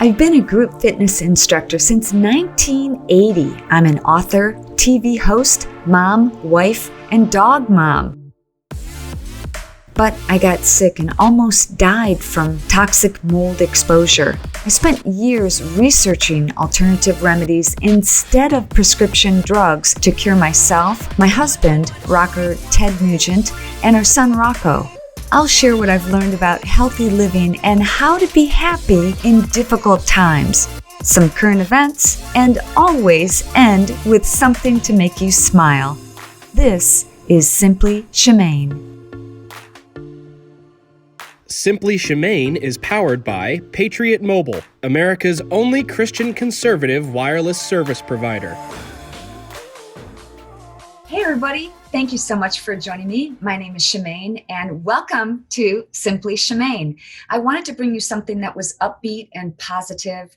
I've been a group fitness instructor since 1980. I'm an author, TV host, mom, wife, and dog mom. But I got sick and almost died from toxic mold exposure. I spent years researching alternative remedies instead of prescription drugs to cure myself, my husband, rocker Ted Nugent, and our son Rocco. I'll share what I've learned about healthy living and how to be happy in difficult times, some current events, and always end with something to make you smile. This is Simply Shemane. Simply Shemane is powered by Patriot Mobile, America's only Christian conservative wireless service provider. Hey everybody, thank you so much for joining me. My name is Shemane and welcome to Simply Shemane. I wanted to bring you something that was upbeat and positive,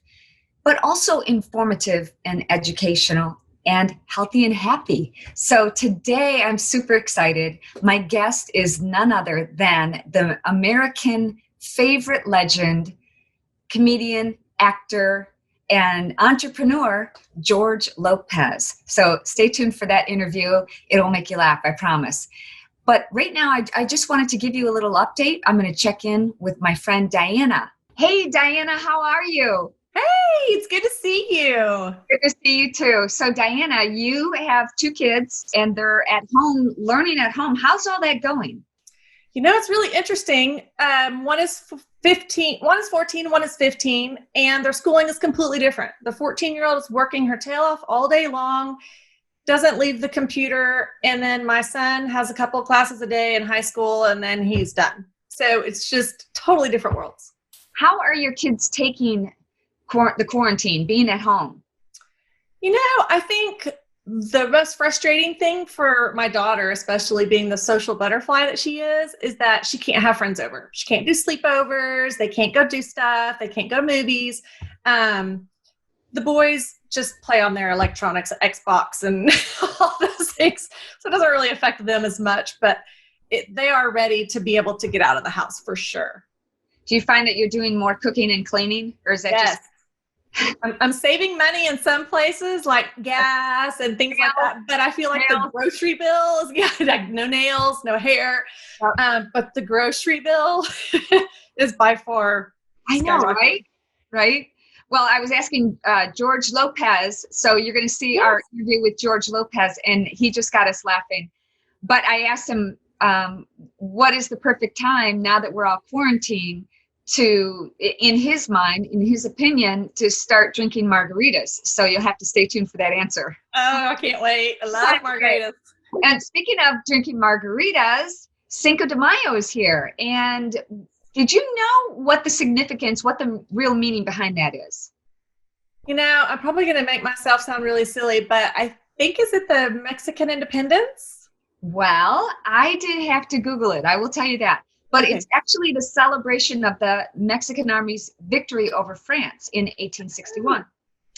but also informative and educational and healthy and happy. So today I'm super excited. My guest is none other than the American favorite legend, comedian, actor, and entrepreneur, George Lopez. So stay tuned for that interview. It'll make you laugh, I promise. But right now, I just wanted to give you a little update. I'm going to check in with my friend Diana. Hey, Diana, how are you? Hey, it's good to see you. Good to see you too. So Diana, you have two kids and they're at home, learning at home. How's all that going? You know, it's really interesting. One is 15, one is 14, one is 15, and their schooling is completely different. The 14-year-old is working her tail off all day long, doesn't leave the computer, and then my son has a couple of classes a day in high school, and then he's done. So it's just totally different worlds. How are your kids taking the quarantine, being at home? You know, I think the most frustrating thing for my daughter, especially being the social butterfly that she is that she can't have friends over. She can't do sleepovers. They can't go do stuff. They can't go to movies. The boys just play on their electronics, Xbox and all those things. So it doesn't really affect them as much, but they are ready to be able to get out of the house for sure. Do you find that you're doing more cooking and cleaning, or is that Yes. I'm saving money in some places like gas and things like that, but I feel like the grocery bill is like no nails, no hair, but the grocery bill is by far. I know, right? Well, I was asking George Lopez, so you're going to see our interview with George Lopez, and he just got us laughing. But I asked him, what is the perfect time now that we're all quarantined to, in his mind, in his opinion, to start drinking margaritas. So you'll have to stay tuned for that answer. Oh, I can't wait. I love margaritas. And speaking of drinking margaritas, Cinco de Mayo is here. And did you know what the significance, what the real meaning behind that is? You know, I'm probably going to make myself sound really silly, but I think, is it the Mexican independence? Well, I did have to Google it. I will tell you that. But okay. It's actually the celebration of the Mexican army's victory over France in 1861.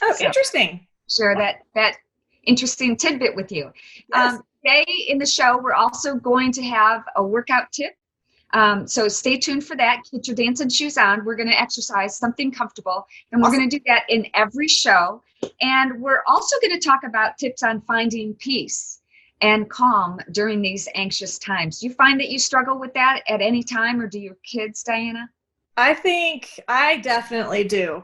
Oh, so, interesting. Share that interesting tidbit with you. Yes. Today in the show, we're also going to have a workout tip. So stay tuned for that. Get your dancing shoes on. We're going to exercise something comfortable. And we're going to do that in every show. And we're also going to talk about tips on finding peace and calm during these anxious times. Do you find that you struggle with that at any time, or do your kids, Diana? I think I definitely do.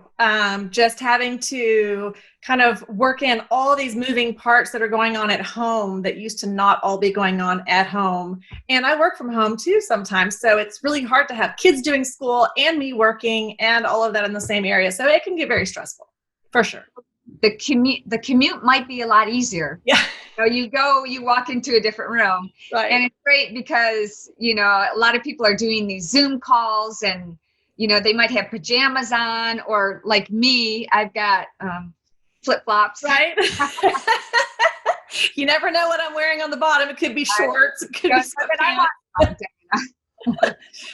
Just having to kind of work in all these moving parts that are going on at home that used to not all be going on at home. And I work from home too sometimes. So it's really hard to have kids doing school and me working and all of that in the same area. So it can get very stressful, for sure. The commute might be a lot easier. Yeah. So you walk into a different room. Right. And it's great because, a lot of people are doing these Zoom calls and, they might have pajamas on, or like me, I've got flip-flops. Right. You never know what I'm wearing on the bottom. It could be shorts. It could be sweatpants.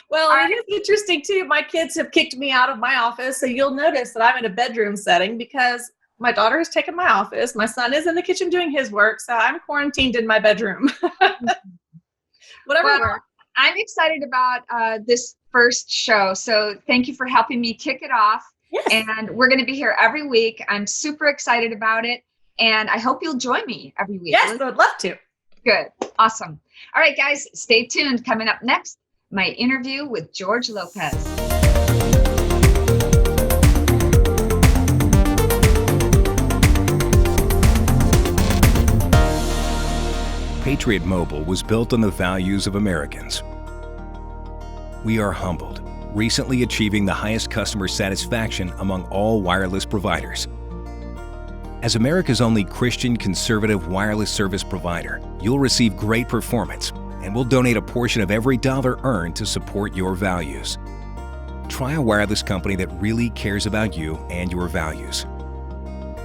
Well, it is interesting too. My kids have kicked me out of my office. So you'll notice that I'm in a bedroom setting because my daughter has taken my office. My son is in the kitchen doing his work. So I'm quarantined in my bedroom. Whatever. Well, I'm excited about this first show. So thank you for helping me kick it off. Yes. And we're going to be here every week. I'm super excited about it. And I hope you'll join me every week. Yes, I would love to. Good. Awesome. All right, guys, stay tuned. Coming up next, my interview with George Lopez. Patriot Mobile was built on the values of Americans. We are humbled, recently achieving the highest customer satisfaction among all wireless providers. As America's only Christian conservative wireless service provider, you'll receive great performance, and we'll donate a portion of every dollar earned to support your values. Try a wireless company that really cares about you and your values.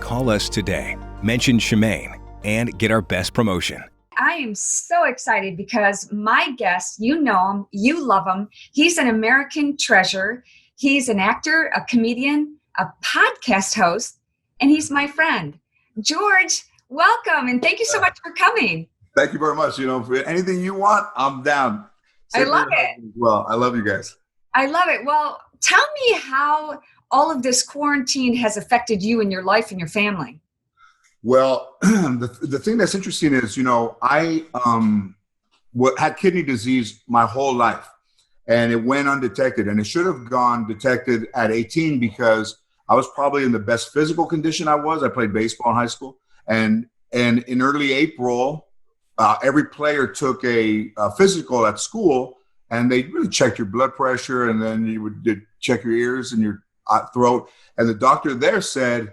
Call us today, mention Shemane, and get our best promotion. I am so excited because my guest, you know him, you love him. He's an American treasure. He's an actor, a comedian, a podcast host, and he's my friend. George, welcome, and thank you so much for coming. Thank you very much. You know, for anything you want, I'm down. I love it. Well, I love you guys. I love it. Well, tell me how all of this quarantine has affected you and your life and your family. Well, the thing that's interesting is, you know, I had kidney disease my whole life, and it went undetected, and it should have gone detected at 18 because I was probably in the best physical condition I was. I played baseball in high school, and in early April, every player took a physical at school, and they really checked your blood pressure, and then you would check your ears and your throat, and the doctor there said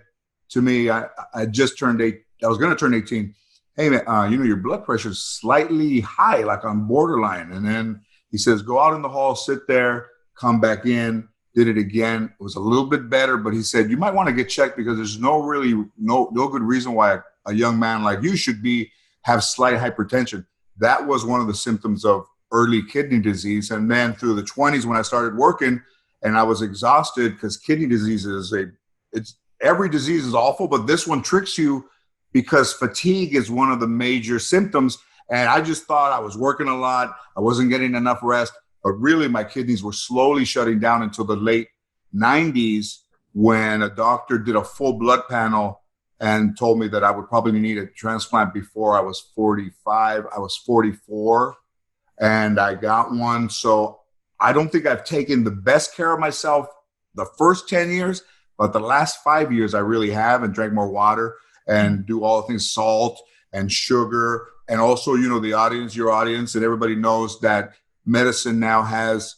to me, I just turned I was going to turn 18. Hey, man, you know, your blood pressure is slightly high, like on borderline. And then he says, go out in the hall, sit there, come back in, did it again. It was a little bit better, but he said, you might want to get checked because there's no good reason why a young man like you should have slight hypertension. That was one of the symptoms of early kidney disease. And then through the 20s, when I started working and I was exhausted because kidney disease every disease is awful, but this one tricks you because fatigue is one of the major symptoms. And I just thought I was working a lot. I wasn't getting enough rest, but really my kidneys were slowly shutting down until the late 90s when a doctor did a full blood panel and told me that I would probably need a transplant before I was 45. I was 44 and I got one. So I don't think I've taken the best care of myself the first 10 years. But the last 5 years, I really have, and drank more water and do all the things, salt and sugar. And also, you know, your audience, and everybody knows that medicine now has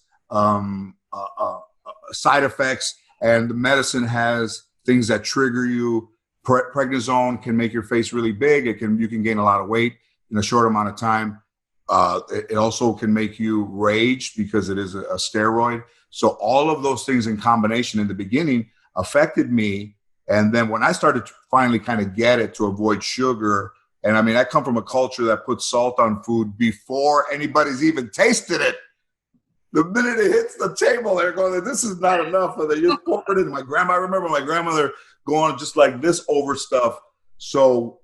side effects, and the medicine has things that trigger you. Prednisone can make your face really big. You can gain a lot of weight in a short amount of time. It also can make you rage because it is a steroid. So all of those things in combination in the beginning affected me. And then when I started to finally kind of get it to avoid sugar, and I mean, I come from a culture that puts salt on food before anybody's even tasted it. The minute it hits the table, they're going, this is not enough. And they just pour it in. I remember my grandmother going just like this over stuff. So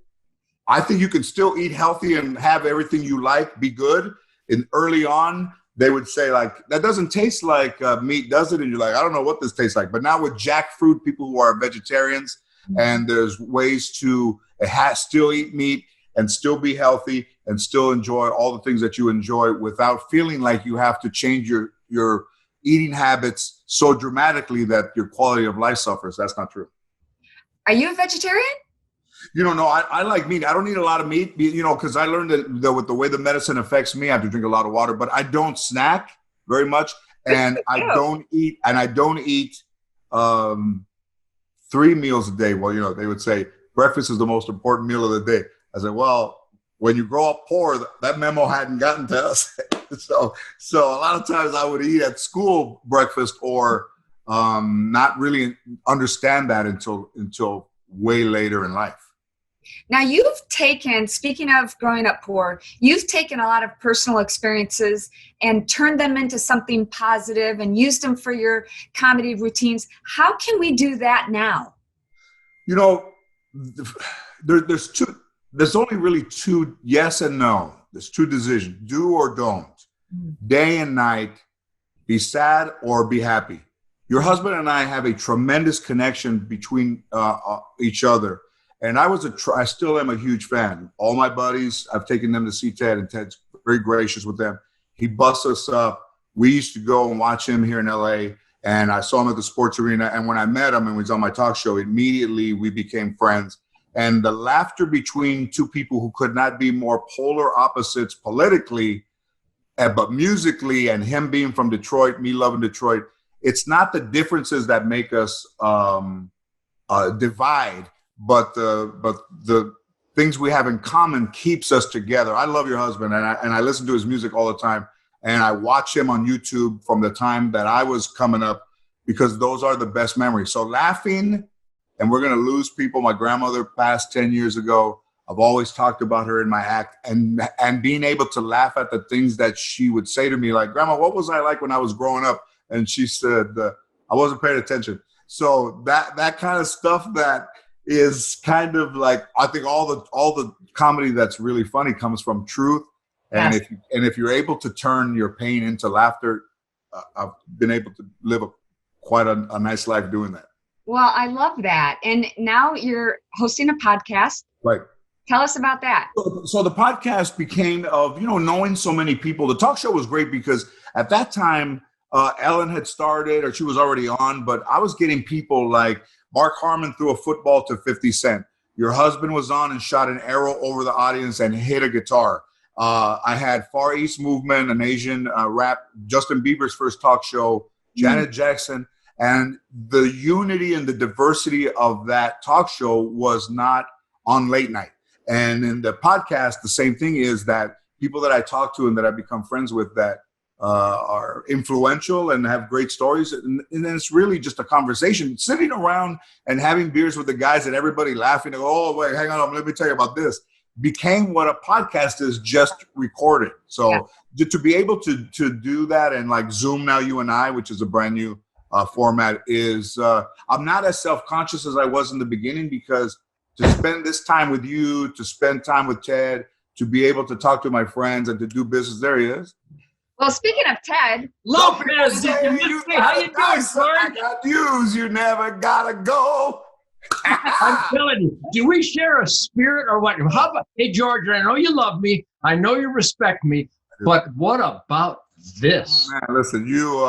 I think you can still eat healthy and have everything you like, be good. And early on, they would say, like, that doesn't taste like meat, does it? And you're like, I don't know what this tastes like. But now with jackfruit, people who are vegetarians, and there's ways to still eat meat and still be healthy and still enjoy all the things that you enjoy without feeling like you have to change your eating habits so dramatically that your quality of life suffers. That's not true. Are you a vegetarian? You know, no, I like meat. I don't eat a lot of meat, you know, because I learned that with the way the medicine affects me, I have to drink a lot of water, but I don't snack very much. And I don't eat 3 meals a day. Well, you know, they would say breakfast is the most important meal of the day. I said, well, when you grow up poor, that memo hadn't gotten to us. So a lot of times I would eat at school breakfast or not really understand that until way later in life. Now you've taken, speaking of growing up poor, you've taken a lot of personal experiences and turned them into something positive and used them for your comedy routines. How can we do that now? You know, there's only really two, yes and no. There's two decisions, do or don't. Day and night, be sad or be happy. your husband and I have a tremendous connection between each other. And I still am a huge fan. All my buddies, I've taken them to see Ted, and Ted's very gracious with them. He busts us up. We used to go and watch him here in LA, and I saw him at the sports arena. And when I met him and he was on my talk show, immediately we became friends. And the laughter between two people who could not be more polar opposites politically, but musically, and him being from Detroit, me loving Detroit, it's not the differences that make us divide, but the things we have in common keeps us together. I love your husband, and I listen to his music all the time, and I watch him on YouTube from the time that I was coming up, because those are the best memories. So laughing, and we're going to lose people. My grandmother passed 10 years ago. I've always talked about her in my act, and being able to laugh at the things that she would say to me, like, Grandma, what was I like when I was growing up? And she said, I wasn't paying attention. So that kind of stuff that is kind of like, I think all the comedy that's really funny comes from truth. And Yes. if you're able to turn your pain into laughter, I've been able to live quite a nice life doing that. Well, I love that. And now you're hosting a podcast. Right. Tell us about that. So the podcast became of, knowing so many people. The talk show was great because at that time, Ellen had started, or she was already on, but I was getting people like Mark Harmon threw a football to 50 Cent. Your husband was on and shot an arrow over the audience and hit a guitar. I had Far East Movement, an Asian rap, Justin Bieber's first talk show, Janet Jackson. And the unity and the diversity of that talk show was not on late night. And in the podcast, the same thing is that people that I talk to and that I've become friends with that are influential and have great stories. And then it's really just a conversation, sitting around and having beers with the guys and everybody laughing. And, oh, wait, hang on, let me tell you about this. Became what a podcast is, just recorded. So to be able to do that, and like Zoom now, you and I, which is a brand new format, is I'm not as self-conscious as I was in the beginning, because to spend this time with you, to spend time with Ted, to be able to talk to my friends and to do business, there he is. Well, speaking of Ted, Lopez, how you doing, George? I got news. You never gotta go. I'm telling you, do we share a spirit or what? How about, hey, George, I know you love me. I know you respect me, but what about this? Man, listen, you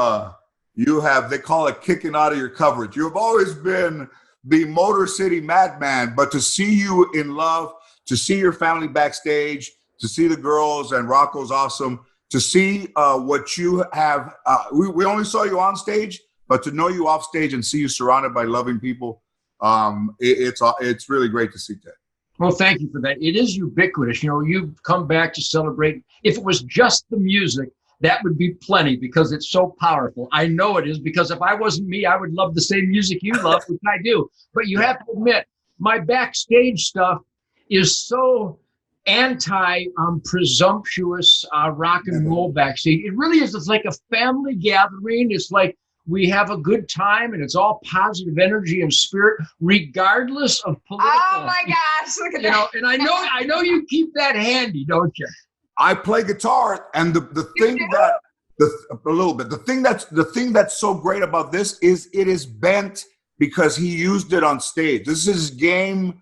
have, they call it kicking out of your coverage. You have always been the Motor City madman, but to see you in love, to see your family backstage, to see the girls, and Rocco's awesome, to see what you have. We only saw you on stage, but to know you off stage and see you surrounded by loving people, it's really great to see that. Well, thank you for that. It is ubiquitous. You've come back to celebrate. If it was just the music, that would be plenty, because it's so powerful. I know it is, because if I wasn't me, I would love the same music you love, which I do. But you have to admit, my backstage stuff is so anti-presumptuous rock and roll backstage. It really is. It's like a family gathering. It's like we have a good time, and it's all positive energy and spirit, regardless of political. oh my gosh, look at that. And I know you keep that handy, don't you? I play guitar, and the thing that's so great about this is it is bent because he used it on stage. This is game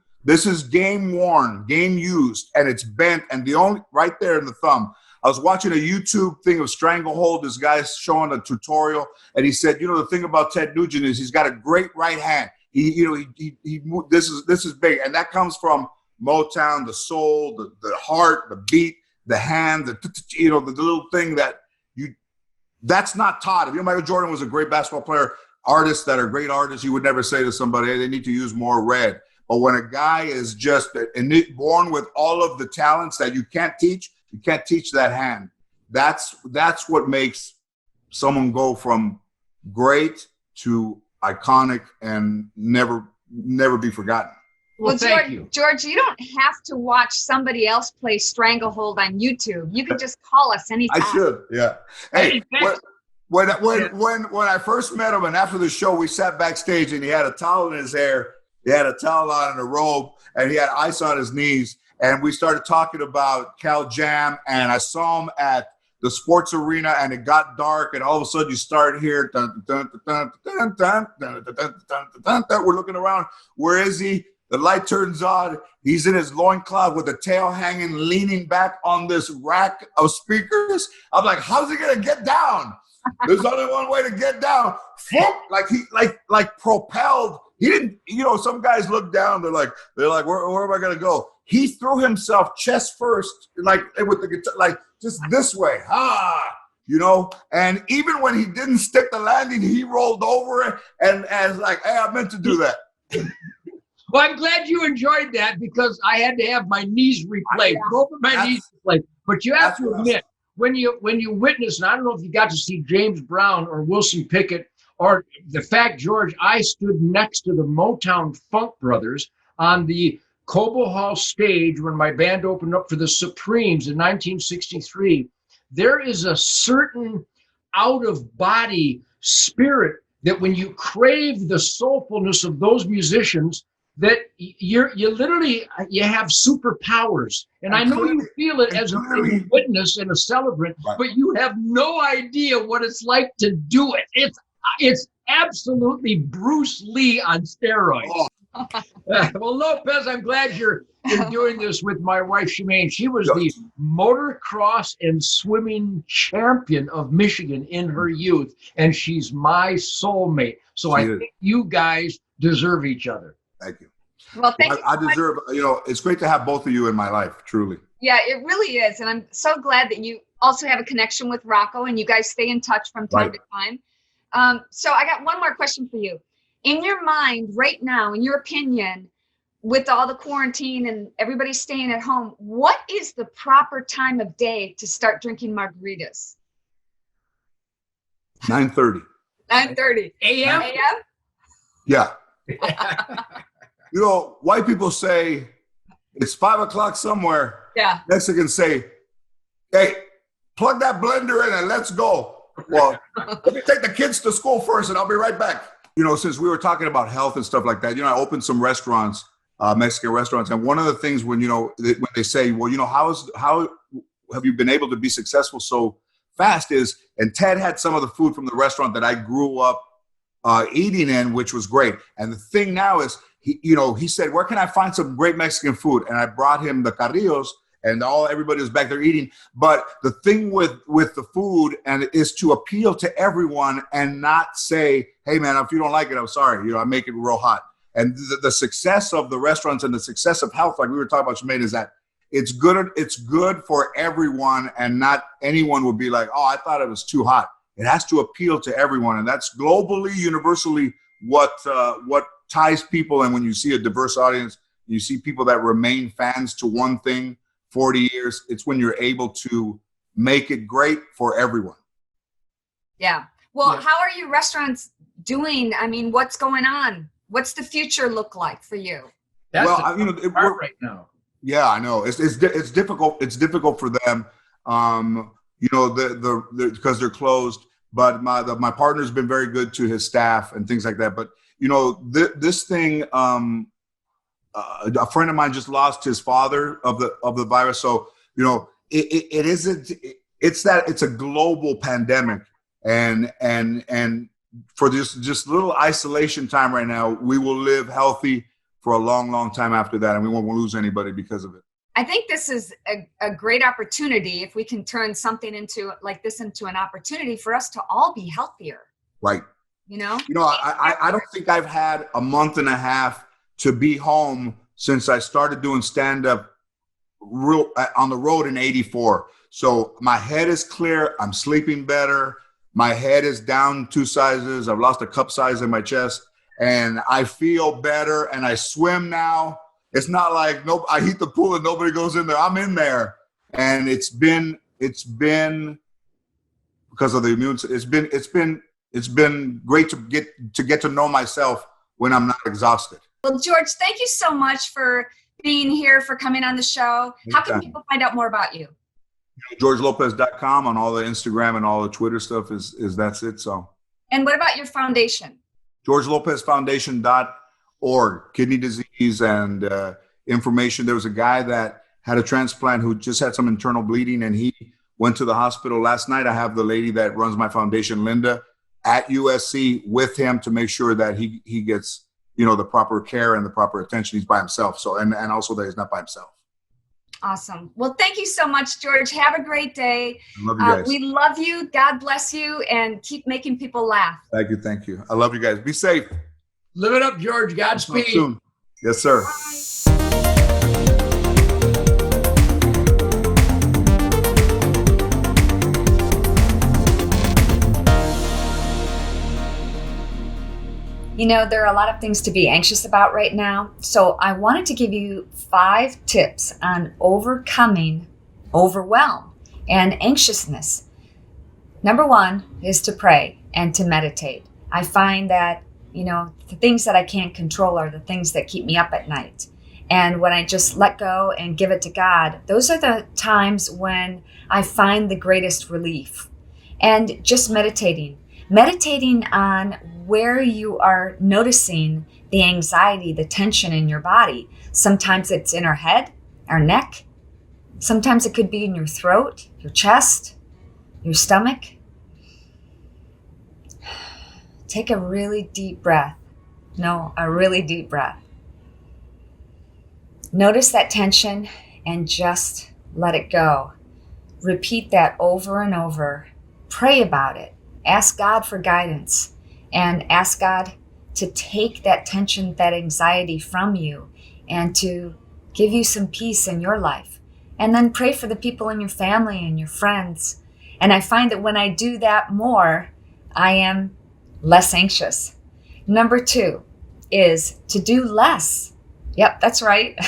worn, game used, and it's bent. And the only right there in the thumb. I was watching a YouTube thing of Stranglehold. This guy's showing a tutorial, and he said, the thing about Ted Nugent is he's got a great right hand. This is big, and that comes from Motown, the soul, the heart, the beat, the hand, the little thing that's not taught. If Michael Jordan was a great basketball player, artists that are great artists, you would never say to somebody, hey, they need to use more red. But when a guy is just born with all of the talents that you can't teach that hand. That's what makes someone go from great to iconic and never be forgotten. Well, thank you. George, you don't have to watch somebody else play Stranglehold on YouTube. You can just call us anytime. I should, yeah. Hey, when I first met him, and after the show, we sat backstage, and he had a towel in his hair, he had a towel on and a robe, and he had ice on his knees, and we started talking about Cal Jam, and I saw him at the sports arena and it got dark and all of a sudden you start here. We're looking around. Where is he? The light turns on. He's in his loincloth with the tail hanging, leaning back on this rack of speakers. I'm like, how's he going to get down? There's only one way to get down. Like propelled. He didn't, some guys look down. They're like, where am I going to go? He threw himself chest first, like with the guitar, like just this way. And even when he didn't stick the landing, he rolled over it and was like, hey, I meant to do that. Well, I'm glad you enjoyed that because I had to have my knees replaced, both of my knees replaced. But you have to admit, when you witness, and I don't know if you got to see James Brown or Wilson Pickett, or the fact, George, I stood next to the Motown Funk Brothers on the Cobo Hall stage when my band opened up for the Supremes in 1963. There is a certain out-of-body spirit that when you crave the soulfulness of those musicians, that you literally have superpowers. And I know you feel it as a witness and a celebrant, but you have no idea what it's like to do it. It's absolutely Bruce Lee on steroids. Well, Lopez, I'm glad you're doing this with my wife, Shemane. She was the motocross and swimming champion of Michigan in her youth, and she's my soulmate. So I think you guys deserve each other. Thank you. Well, thank you. I deserve, it's great to have both of you in my life, truly. Yeah, it really is. And I'm so glad that you also have a connection with Rocco and you guys stay in touch from time to time. So I got one more question for you. In your mind right now, in your opinion, with all the quarantine and everybody staying at home, what is the proper time of day to start drinking margaritas? 9:30. 9:30 a.m. Yeah. White people say it's 5 o'clock somewhere. Yeah. Mexicans say, hey, plug that blender in and let's go. Well, let me take the kids to school first and I'll be right back. Since we were talking about health and stuff like that, I opened some restaurants, Mexican restaurants. And one of the things when they say, well, how have you been able to be successful so fast is, and Ted had some of the food from the restaurant that I grew up eating in, which was great. And the thing now is, he said, where can I find some great Mexican food? And I brought him the carrillos and everybody was back there eating. But the thing with the food and is to appeal to everyone and not say, hey man, if you don't like it, I'm sorry. I make it real hot. And the success of the restaurants and the success of health, like we were talking about, Shemane, is that it's good for everyone and not anyone would be like, oh, I thought it was too hot. It has to appeal to everyone. And that's globally, universally what ties people. And when you see a diverse audience, you see people that remain fans to one thing 40 years, it's when you're able to make it great for everyone. Yeah. Well, how are your restaurants doing? I mean, what's going on? What's the future look like for you? That's we're right now. Yeah, I know. It's difficult. It's difficult for them, because they're closed. But my partner's been very good to his staff and things like that. But this thing. A friend of mine just lost his father of the virus. So, it isn't, it's a global pandemic and for this just little isolation time right now, we will live healthy for a long, long time after that. And we won't lose anybody because of it. I think this is a great opportunity if we can turn something into an opportunity for us to all be healthier. Right. I don't think I've had a month and a half to be home since I started doing stand-up on the road in '84. So my head is clear. I'm sleeping better. My head is down 2 sizes. I've lost a cup size in my chest. And I feel better. And I swim now. It's not like I heat the pool and nobody goes in there. I'm in there. And it's been because of the immune system. It's been great to get to know myself when I'm not exhausted. Well, George, thank you so much for being here, for coming on the show. How can people find out more about you? GeorgeLopez.com on all the Instagram and all the Twitter stuff is that's it. So. And what about your foundation? GeorgeLopezFoundation.org, kidney disease and information. There was a guy that had a transplant who just had some internal bleeding and he went to the hospital last night. I have the lady that runs my foundation, Linda, at USC with him to make sure that he gets, the proper care and the proper attention. He's by himself. So, and also that he's not by himself. Awesome. Well, thank you so much, George. Have a great day. I love you guys. We love you. God bless you, and keep making people laugh. Thank you. I love you guys. Be safe. Live it up, George. Godspeed. Soon. Yes, sir. There are a lot of things to be anxious about right now. So I wanted to give you 5 tips on overcoming overwhelm and anxiousness. Number 1 is to pray and to meditate. I find that, the things that I can't control are the things that keep me up at night. And when I just let go and give it to God, those are the times when I find the greatest relief. And just meditating on where you are noticing the anxiety, the tension in your body. Sometimes it's in our head, our neck. Sometimes it could be in your throat, your chest, your stomach. Take a really deep breath. A really deep breath. Notice that tension and just let it go. Repeat that over and over. Pray about it. Ask God for guidance and ask God to take that tension, that anxiety from you and to give you some peace in your life. And then pray for the people in your family and your friends. And I find that when I do that more, I am less anxious. Number 2 is to do less. Yep, that's right.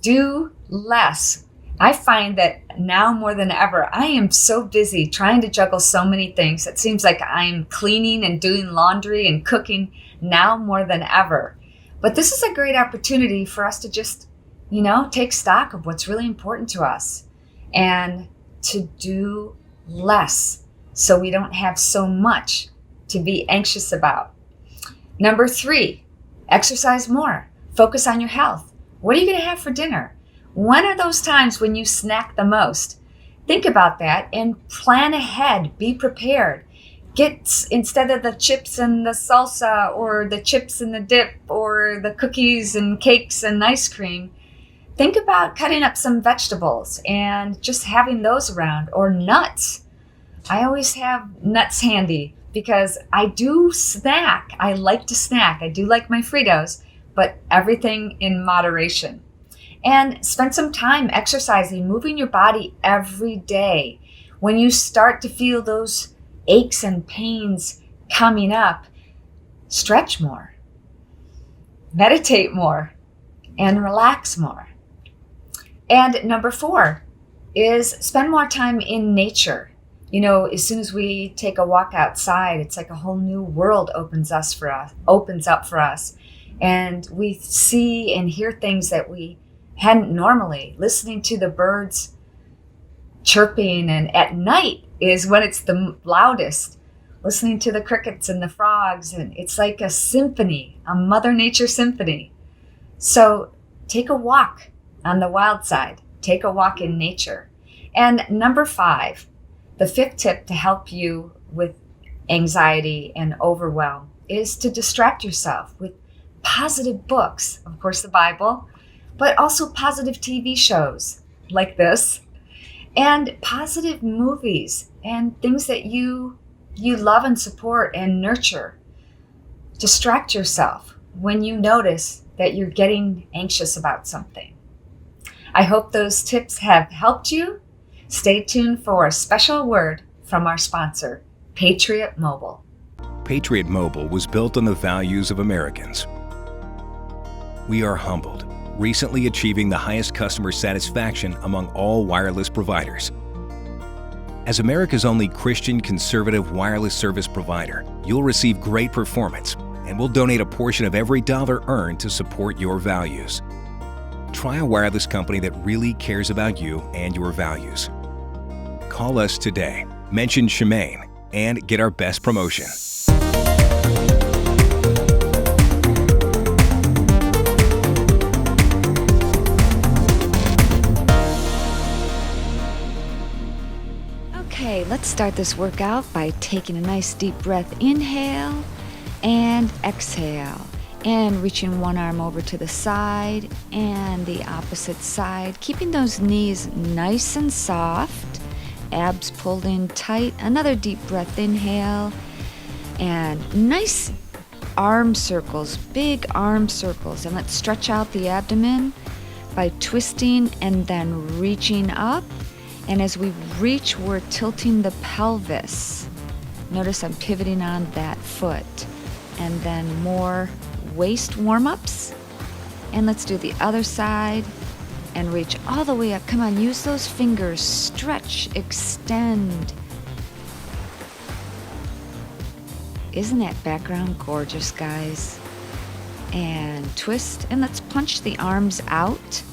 Do less. I find that now more than ever, I am so busy trying to juggle so many things. It seems like I'm cleaning and doing laundry and cooking now more than ever. But this is a great opportunity for us to just, take stock of what's really important to us and to do less so we don't have so much to be anxious about. Number 3, exercise more. Focus on your health. What are you going to have for dinner? When are those times when you snack the most? Think about that and plan ahead. Be prepared. Get, instead of the chips and the salsa or the chips and the dip or the cookies and cakes and ice cream, think about cutting up some vegetables and just having those around, or nuts. I always have nuts handy because I do snack. I like to snack. I do like my Fritos, but everything in moderation. And spend some time exercising, moving your body every day. When you start to feel those aches and pains coming up, stretch more, meditate more, and relax more. And number 4 is spend more time in nature. As soon as we take a walk outside, it's like a whole new world opens up for us. And we see and hear things that we hadn't normally. Listening to the birds chirping, and at night is when it's the loudest. Listening to the crickets and the frogs, and it's like a symphony, a Mother Nature symphony. So take a walk on the wild side. Take a walk in nature. And number 5, the 5th tip to help you with anxiety and overwhelm is to distract yourself with positive books, of course the Bible, but also positive TV shows like this, and positive movies and things that you love and support and nurture. Distract yourself when you notice that you're getting anxious about something. I hope those tips have helped you. Stay tuned for a special word from our sponsor, Patriot Mobile. Patriot Mobile was built on the values of Americans. We are humbled, recently achieving the highest customer satisfaction among all wireless providers. As America's only Christian conservative wireless service provider, you'll receive great performance, and we'll donate a portion of every dollar earned to support your values. Try a wireless company that really cares about you and your values. Call us today, mention Shemane, and get our best promotion. Let's start this workout by taking a nice deep breath. Inhale and exhale. And reaching one arm over to the side and the opposite side. Keeping those knees nice and soft. Abs pulled in tight. Another deep breath. Inhale. And nice arm circles, big arm circles. And let's stretch out the abdomen by twisting and then reaching up. And as we reach, we're tilting the pelvis. Notice I'm pivoting on that foot. And then more waist warm-ups. And let's do the other side and reach all the way up. Come on, use those fingers. Stretch, extend. Isn't that background gorgeous, guys? And twist, and let's punch the arms out.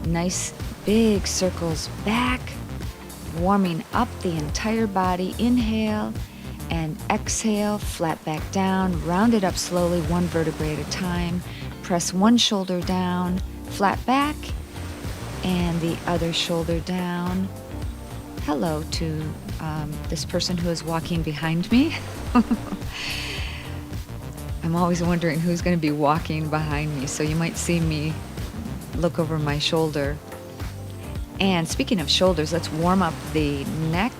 Nice big circles back, warming up the entire body. Inhale and exhale, flat back down, round it up slowly, one vertebrae at a time. Press one shoulder down, flat back, and the other shoulder down. Hello to this person who is walking behind me. I'm always wondering who's going to be walking behind me, so you might see me look over my shoulder. And speaking of shoulders, let's warm up the neck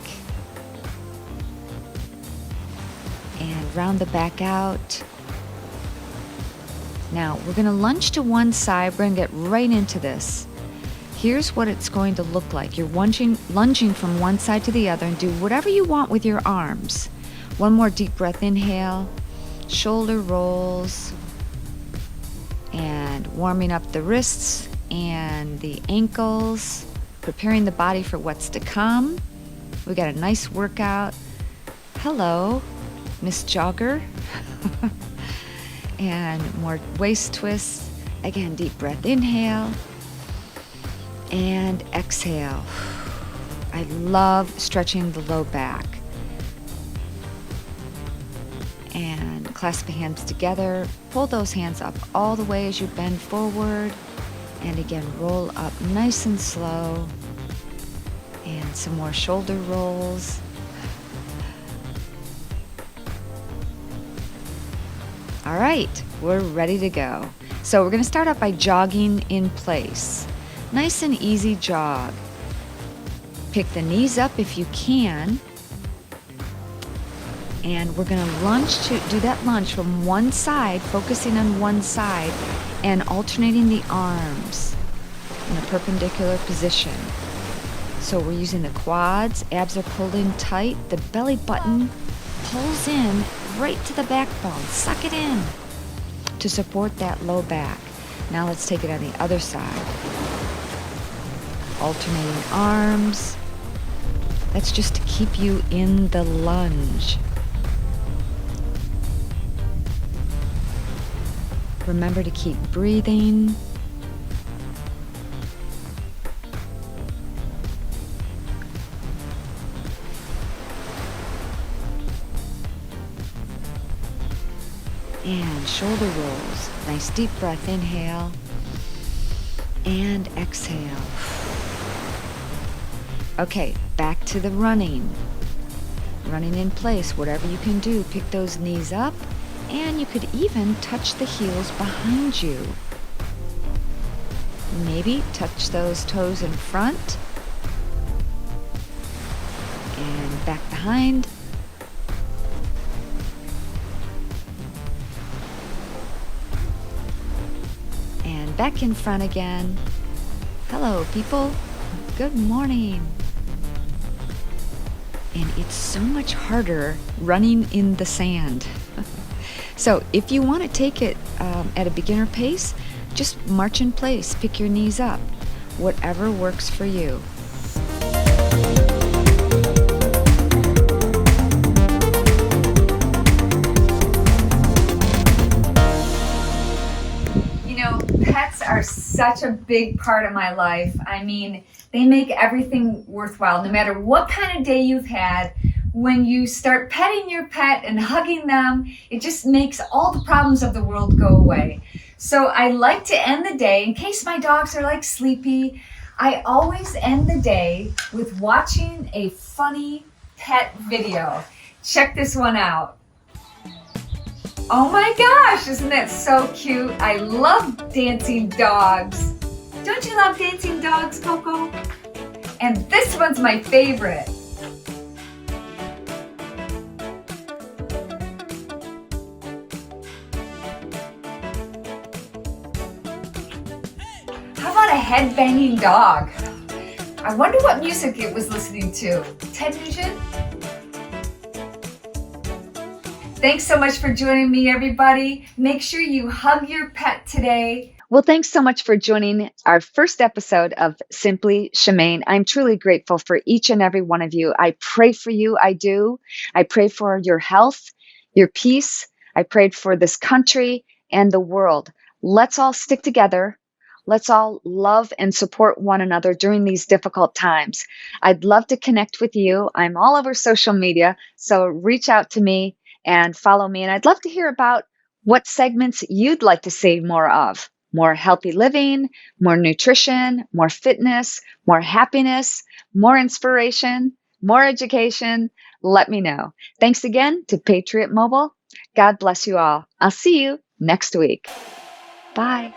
and round the back out. Now we're going to lunge to one side. We're going to get right into this. Here's what it's going to look like. You're lunging from one side to the other, and do whatever you want with your arms. One more deep breath. Inhale, shoulder rolls, and warming up the wrists and the ankles, preparing the body for what's to come. We got a nice workout. Hello, Miss Jogger. And more waist twists. Again, deep breath. Inhale and exhale. I love stretching the low back. And clasp the hands together. Pull those hands up all the way as you bend forward. And again, roll up nice and slow. And some more shoulder rolls. All right, we're ready to go. So we're going to start out by jogging in place. Nice and easy jog. Pick the knees up if you can. And we're going to do that lunge from one side, focusing on one side, and alternating the arms in a perpendicular position. So we're using the quads, abs are pulled in tight, the belly button pulls in right to the backbone. Suck it in to support that low back. Now let's take it on the other side. Alternating arms. That's just to keep you in the lunge. Remember to keep breathing. And shoulder rolls. Nice deep breath. Inhale and exhale. Okay, back to the running. Running in place, whatever you can do. Pick those knees up, and you could even touch the heels behind you. Maybe touch those toes in front and back behind. And back in front again. Hello, people. Good morning. And it's so much harder running in the sand. So if you want to take it at a beginner pace, just march in place, pick your knees up, whatever works for you. You know, pets are such a big part of my life. I mean, they make everything worthwhile, no matter what kind of day you've had. When you start petting your pet and hugging them, it just makes all the problems of the world go away. So I like to end the day, in case my dogs are like sleepy, I always end the day with watching a funny pet video. Check this one out. Oh my gosh, isn't that so cute? I love dancing dogs. Don't you love dancing dogs, Coco? And this one's my favorite. How about a head-banging dog? I wonder what music it was listening to. Ted Nugent? Thanks so much for joining me, everybody. Make sure you hug your pet today. Well, thanks so much for joining our first episode of Simply Shemane. I'm truly grateful for each and every one of you. I pray for you. I do. I pray for your health, your peace. I prayed for this country and the world. Let's all stick together. Let's all love and support one another during these difficult times. I'd love to connect with you. I'm all over social media, so reach out to me and follow me. And I'd love to hear about what segments you'd like to see more of. More healthy living, more nutrition, more fitness, more happiness, more inspiration, more education. Let me know. Thanks again to Patriot Mobile. God bless you all. I'll see you next week. Bye.